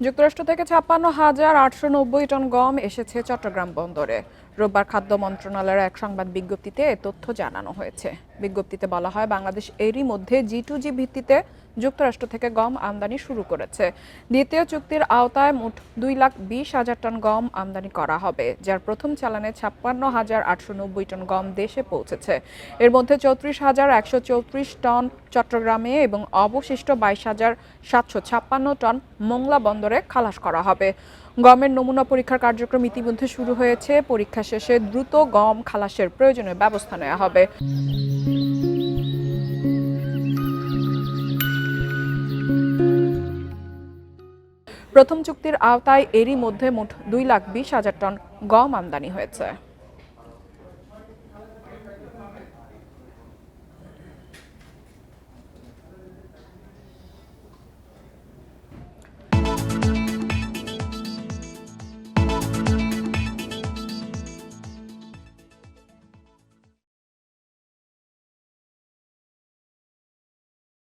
যুক্তরাষ্ট্র থেকে ৫৬,৮৯০ টন গম এসেছে চট্টগ্রাম বন্দরে। রোববার খাদ্য মন্ত্রণালয়ের এক সংবাদ বিজ্ঞপ্তিতে এ তথ্য জানানো হয়েছে। বিজ্ঞপ্তিতে বলা হয়, বাংলাদেশ এরই মধ্যে G2G ভিত্তিতে যুক্তরাষ্ট্র থেকে গম আমদানি শুরু করেছে। দ্বিতীয় চুক্তির আওতায় মোট ২,২০,০০০ টন গম আমদানি করা হবে, যার প্রথম চালানে ৫৬,৮৯০ টন গম দেশে পৌঁছেছে। এর মধ্যে ৩৪,১৩৪ টন চট্টগ্রামে এবং অবশিষ্ট ২২,৭৫৬ টন মোংলা বন্দরে খালাস করা হবে। গমের নমুনা পরীক্ষার কার্যক্রম ইতিমধ্যে শুরু হয়েছে। পরীক্ষা শেষে দ্রুত গম খালাসের প্রয়োজনীয় ব্যবস্থা নেওয়া হবে। প্রথম চুক্তির আওতায় এরই মধ্যে মোট ২,২০,০০০ টন গম আমদানি হয়েছে।